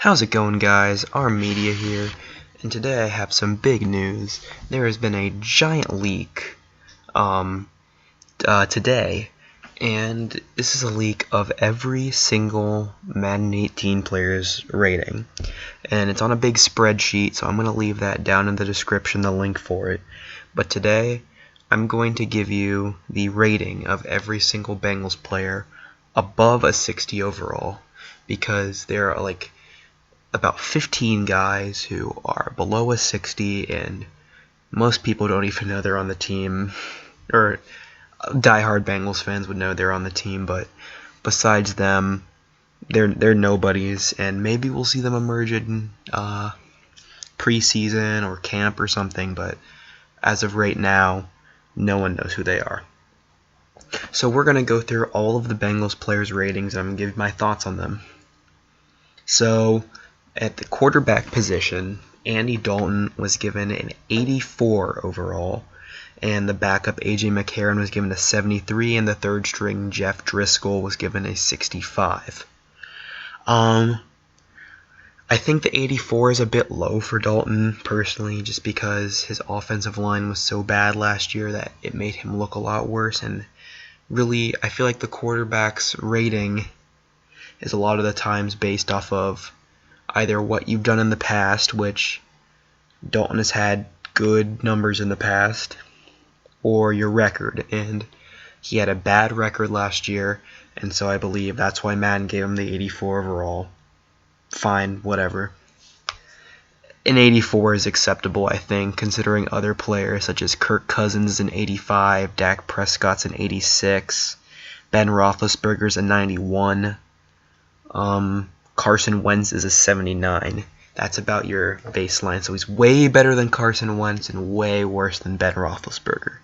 How's it going, guys? Our Media here, and today I have some big news. There has been a giant leak today, and this is a leak of every single Madden 18 player's rating, and it's on a big spreadsheet, so I'm going to leave that down in the description, the link for it. But today I'm going to give you the rating of every single Bengals player above a 60 overall, because there are like about 15 guys who are below a 60, and most people don't even know they're on the team, or diehard Bengals fans would know they're on the team, but besides them, they're nobodies, and maybe we'll see them emerge in preseason or camp or something, but as of right now, no one knows who they are. So we're going to go through all of the Bengals players' ratings, and I'm going to give my thoughts on them. So at the quarterback position, Andy Dalton was given an 84 overall, and the backup A.J. McCarron was given a 73, and the third string Jeff Driscoll was given a 65. I think the 84 is a bit low for Dalton, personally, just because his offensive line was so bad last year that it made him look a lot worse, and really, I feel like the quarterback's rating is a lot of the times based off of either what you've done in the past, which Dalton has had good numbers in the past, or your record, and he had a bad record last year, and so I believe that's why Madden gave him the 84 overall. Fine, whatever. An 84 is acceptable, I think, considering other players such as Kirk Cousins is an 85, Dak Prescott's an 86, Ben Roethlisberger's a 91, Carson Wentz is a 79. That's about your baseline. So he's way better than Carson Wentz and way worse than Ben Roethlisberger.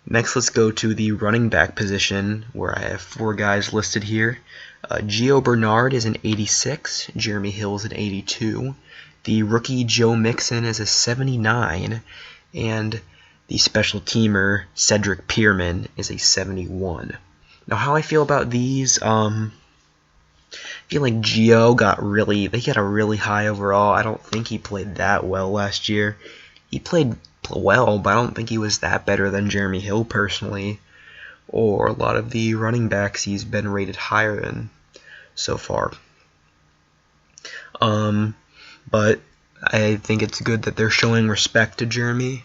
Next, let's go to the running back position, where I have 4 guys listed here. Gio Bernard is an 86. Jeremy Hill is an 82. The rookie Joe Mixon is a 79. And the special teamer Cedric Pierman is a 71. Now, how I feel about these, I feel like Gio got a really high overall. I don't think he played that well last year. He played well, but I don't think he was that better than Jeremy Hill personally, or a lot of the running backs he's been rated higher than so far. But I think it's good that they're showing respect to Gio.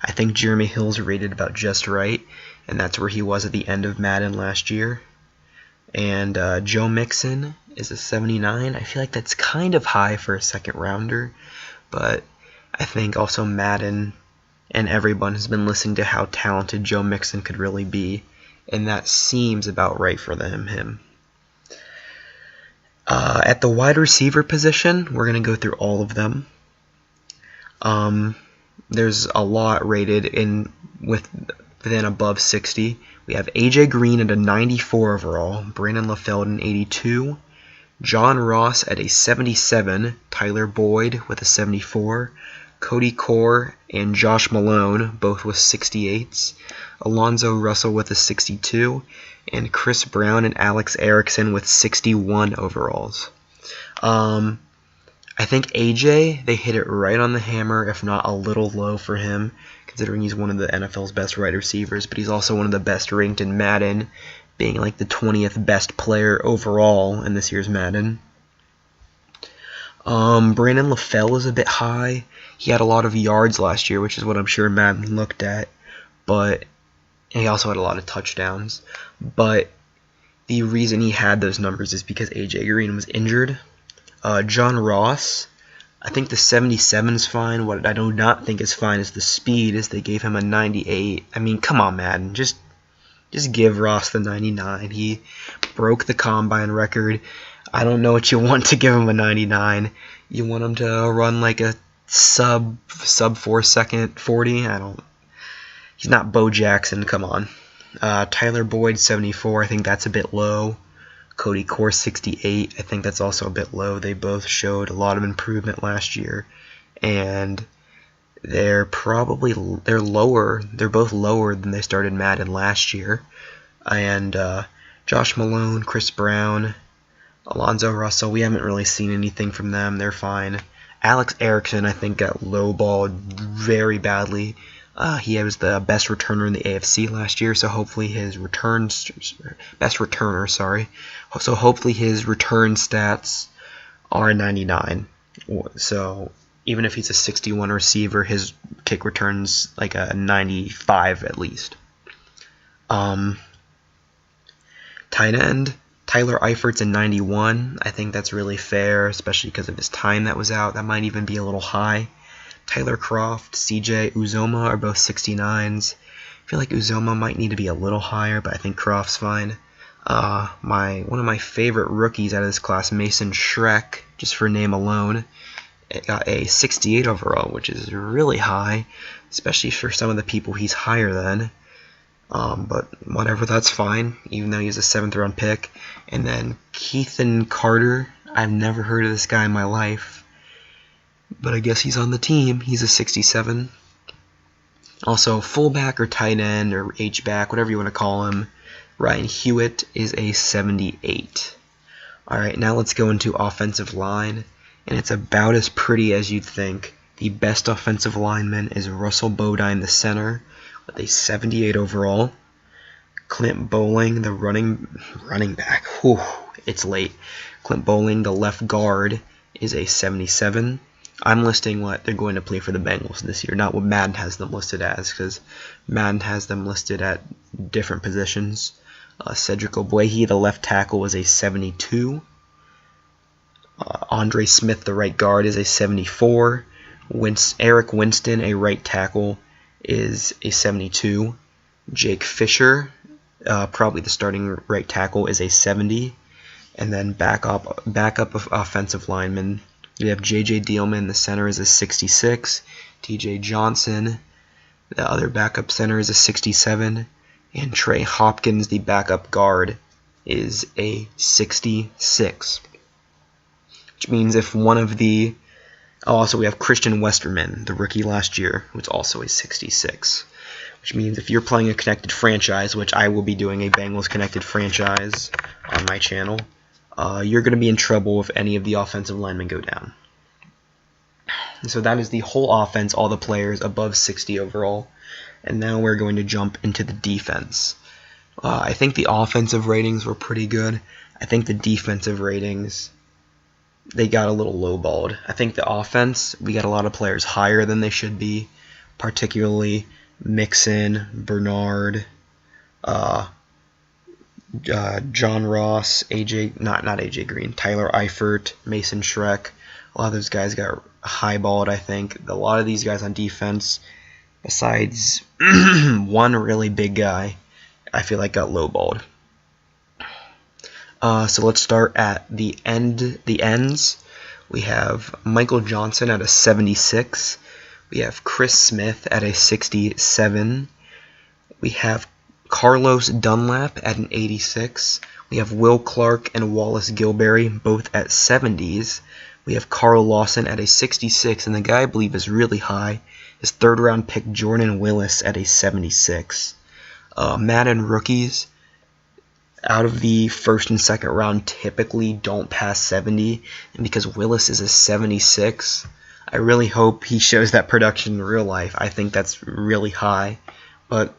I think Jeremy Hill's rated about just right, and that's where he was at the end of Madden last year. And Joe Mixon is a 79. I feel like that's kind of high for a second rounder, but I think also Madden and everyone has been listening to how talented Joe Mixon could really be, and that seems about right for him. At the wide receiver position, we're going to go through all of them. There's a lot rated within above 60. We have A.J. Green at a 94 overall, Brandon LaFell at an 82, John Ross at a 77, Tyler Boyd with a 74, Cody Core and Josh Malone both with 68s, Alonzo Russell with a 62, and Chris Brown and Alex Erickson with 61 overalls. I think AJ, they hit it right on the hammer, if not a little low for him, considering he's one of the NFL's best wide receivers, but he's also one of the best ranked in Madden, being like the 20th best player overall in this year's Madden. Brandon LaFell is a bit high. He had a lot of yards last year, which is what I'm sure Madden looked at, but he also had a lot of touchdowns. But the reason he had those numbers is because A.J. Green was injured. John Ross, I think the 77 is fine. What I do not think is fine is the speed, as they gave him a 98. I mean, come on, Madden. Just give Ross the 99. He broke the combine record. I don't know what you want to give him a 99. You want him to run like a sub 4 second 40? He's not Bo Jackson, come on. Tyler Boyd 74, I think that's a bit low. Cody Core 68, I think that's also a bit low. They both showed a lot of improvement last year, and they're lower. They're both lower than they started Madden last year. And Josh Malone, Chris Brown, Alonzo Russell, we haven't really seen anything from them. They're fine. Alex Erickson, I think, got lowballed very badly. He was the best returner in the AFC last year, so hopefully his best returner, sorry. So hopefully his return stats are 99. So even if he's a 61 receiver, his kick returns like a 95 at least. Tight end, Tyler Eifert's a 91. I think that's really fair, especially because of his time that was out. That might even be a little high. Tyler Croft, CJ Uzoma are both 69s. I feel like Uzoma might need to be a little higher, but I think Croft's fine. One of my favorite rookies out of this class, Mason Schreck, just for name alone, got a 68 overall, which is really high, especially for some of the people he's higher than. But whatever, that's fine, even though he's a 7th round pick. And then Keithan Carter, I've never heard of this guy in my life, but I guess he's on the team. He's a 67. Also, fullback or tight end or H-back, whatever you want to call him, Ryan Hewitt is a 78. Alright, now let's go into offensive line, and it's about as pretty as you'd think. The best offensive lineman is Russell Bodine, the center, with a 78 overall. Clint Bowling, the running back. Whew, it's late. Clint Bowling, the left guard, is a 77. I'm listing what they're going to play for the Bengals this year, not what Madden has them listed as, because Madden has them listed at different positions. Cedric Ogbuehi, the left tackle, is a 72. Andre Smith, the right guard, is a 74. Eric Winston, a right tackle, is a 72. Jake Fisher, probably the starting right tackle, is a 70. And then backup of offensive linemen, we have J.J. Dielman, the center, is a 66. T.J. Johnson, the other backup center, is a 67. And Trey Hopkins, the backup guard, is a 66. Which means if one of the... Oh, also we have Christian Westerman, the rookie last year, who's also a 66. Which means if you're playing a connected franchise, which I will be doing a Bengals connected franchise on my channel, you're going to be in trouble if any of the offensive linemen go down. And so that is the whole offense, all the players above 60 overall. And now we're going to jump into the defense. I think the offensive ratings were pretty good. I think the defensive ratings, they got a little lowballed. I think the offense, we got a lot of players higher than they should be, particularly Mixon, Bernard, John Ross, not AJ Green, Tyler Eifert, Mason Schreck. A lot of those guys got highballed, I think. A lot of these guys on defense, besides one really big guy, I feel like got lowballed. So let's start at the ends. We have Michael Johnson at a 76. We have Chris Smith at a 67. We have Carlos Dunlap at an 86. We have Will Clark and Wallace Gilberry both at 70s. We have Carl Lawson at a 66, and the guy I believe is really high is 3rd round pick Jordan Willis at a 76. Madden rookies out of the 1st and 2nd round typically don't pass 70, and because Willis is a 76, I really hope he shows that production in real life. I think that's really high, but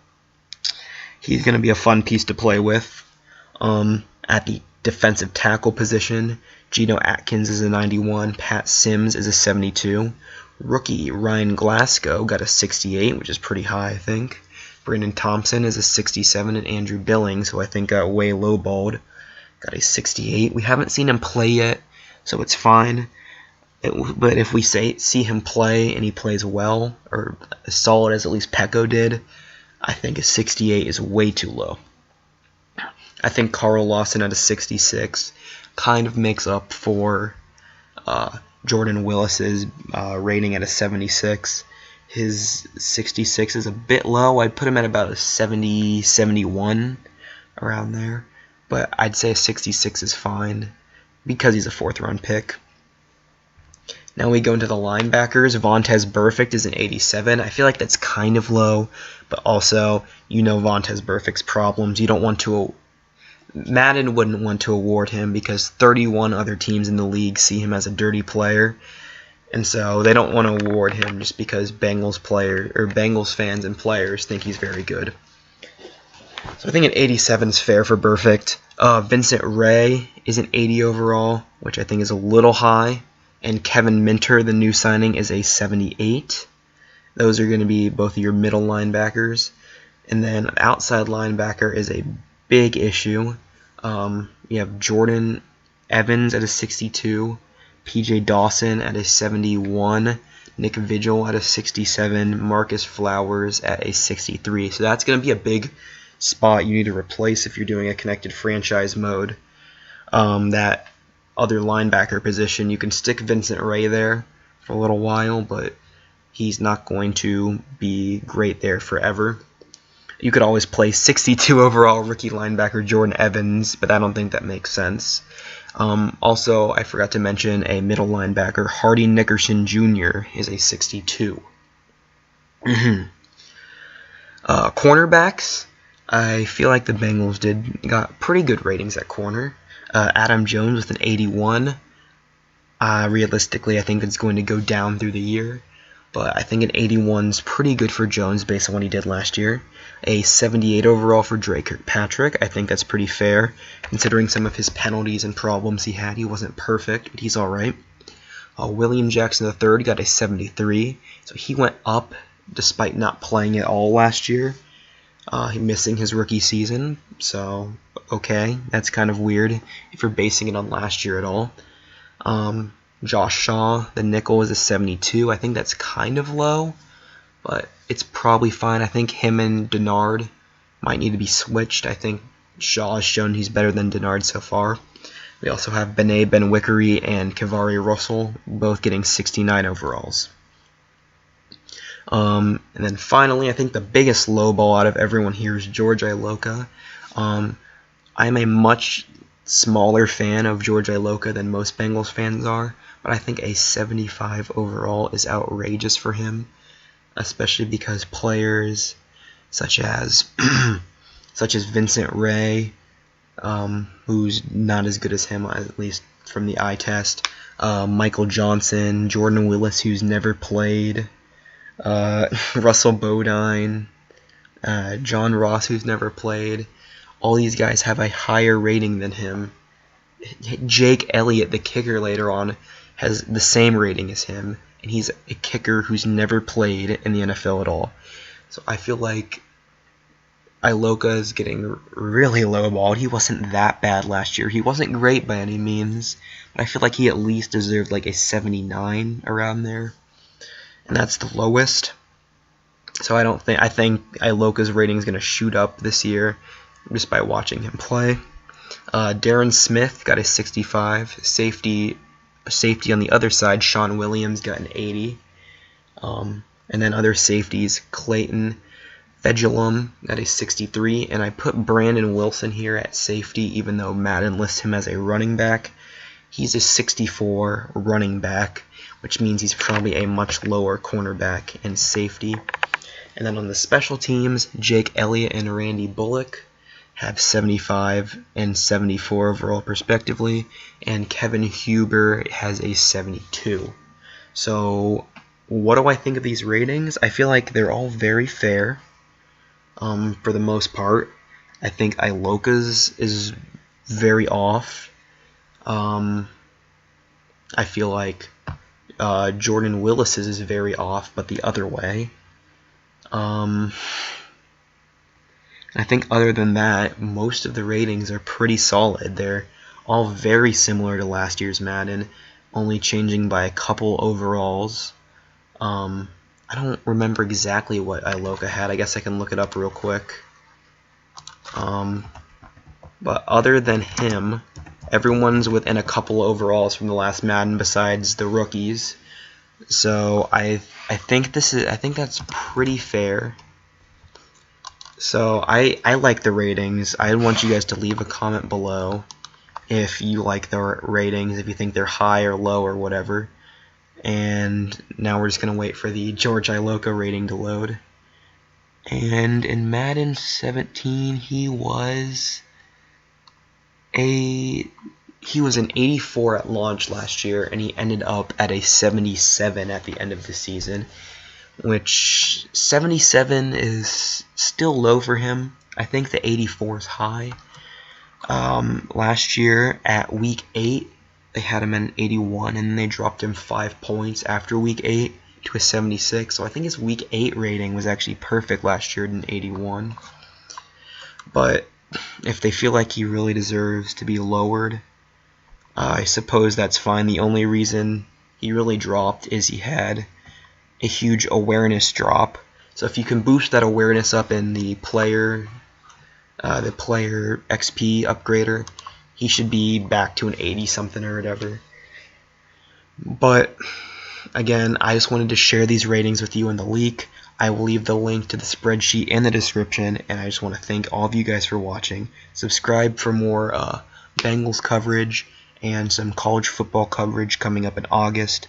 he's going to be a fun piece to play with. At the defensive tackle position, Geno Atkins is a 91, Pat Sims is a 72. Rookie Ryan Glasgow got a 68, which is pretty high, I think. Brandon Thompson is a 67, and Andrew Billings, who I think got way lowballed, got a 68. We haven't seen him play yet, so it's fine. But if we see him play and he plays well, or as solid as at least Pecco did, I think a 68 is way too low. I think Carl Lawson at a 66 kind of makes up for Jordan Willis's rating at a 76. His 66 is a bit low. I'd put him at about a 70, 71, around there. But I'd say a 66 is fine because he's a 4th round pick. Now we go into the linebackers. Vontaze Burfict is an 87. I feel like that's kind of low, but also, you know Vontaze Burfict's problems. You don't want to Madden wouldn't want to award him because 31 other teams in the league see him as a dirty player, and so they don't want to award him just because Bengals fans and players think he's very good. So I think an 87 is fair for perfect. Vincent Ray is an 80 overall, which I think is a little high, and Kevin Minter, the new signing, is a 78. Those are going to be both of your middle linebackers. And then an outside linebacker is a big issue. You have Jordan Evans at a 62, PJ Dawson at a 71, Nick Vigil at a 67, Marcus Flowers at a 63. So that's going to be a big spot you need to replace if you're doing a connected franchise mode. That other linebacker position, you can stick Vincent Ray there for a little while, but he's not going to be great there forever. You could always play 62 overall rookie linebacker Jordan Evans, but I don't think that makes sense. Also, I forgot to mention a middle linebacker, Hardy Nickerson Jr. is a 62. Cornerbacks, I feel like the Bengals got pretty good ratings at corner. Adam Jones with an 81. Realistically, I think it's going to go down through the year, but I think an 81 is pretty good for Jones based on what he did last year. A 78 overall for Drake Kirkpatrick. I think that's pretty fair, considering some of his penalties and problems he had. He wasn't perfect, but he's alright. William Jackson III got a 73, so he went up despite not playing at all last year. Missing his rookie season, so okay, that's kind of weird if you're basing it on last year at all. Josh Shaw, the nickel, is a 72. I think that's kind of low, but it's probably fine. I think him and Denard might need to be switched. I think Shaw has shown he's better than Denard so far. We also have Bené Benwickery and Kavari Russell, both getting 69 overalls. And then finally, I think the biggest low ball out of everyone here is George Iloka. I'm a much smaller fan of George Iloka than most Bengals fans are, but I think a 75 overall is outrageous for him, especially because players such as Vincent Ray, who's not as good as him, at least from the eye test, Michael Johnson, Jordan Willis, who's never played, Russell Bodine, John Ross, who's never played. All these guys have a higher rating than him. Jake Elliott, the kicker later on, has the same rating as him, and he's a kicker who's never played in the NFL at all. So I feel like Iloka is getting really lowballed. He wasn't that bad last year. He wasn't great by any means, but I feel like he at least deserved like a 79 around there, and that's the lowest. So I think Iloka's rating is going to shoot up this year just by watching him play. Darren Smith got a 65. Safety on the other side, Sean Williams got an 80. And then other safeties, Clayton Fedulum got a 63. And I put Brandon Wilson here at safety, even though Madden lists him as a running back. He's a 64 running back, which means he's probably a much lower cornerback and safety. And then on the special teams, Jake Elliott and Randy Bullock have 75 and 74 overall respectively, and Kevin Huber has a 72. So what do I think of these ratings? I feel like they're all very fair for the most part. I think Iloka's is very off. I feel like Jordan Willis's is very off, but the other way. I think other than that, most of the ratings are pretty solid. They're all very similar to last year's Madden, only changing by a couple overalls. I don't remember exactly what Iloka had. I guess I can look it up real quick. But other than him, everyone's within a couple overalls from the last Madden besides the rookies. So I think that's pretty fair. So I like the ratings. I want you guys to leave a comment below if you like the ratings, if you think they're high or low or whatever. And now we're just going to wait for the George Iloka rating to load. And in Madden 17, he was he was an 84 at launch last year, and he ended up at a 77 at the end of the season, which 77 is still low for him. I think the 84 is high. Last year at week 8, they had him at 81, and they dropped him 5 points after week 8 to a 76. So I think his week 8 rating was actually perfect last year at an 81. But if they feel like he really deserves to be lowered, I suppose that's fine. The only reason he really dropped is he had a huge awareness drop. So if you can boost that awareness up in the player XP upgrader, he should be back to an 80 something or whatever. But again, I just wanted to share these ratings with you in the leak. I will leave the link to the spreadsheet in the description, and I just want to thank all of you guys for watching. Subscribe for more Bengals coverage and some college football coverage coming up in August.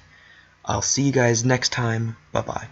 I'll see you guys next time. Bye-bye.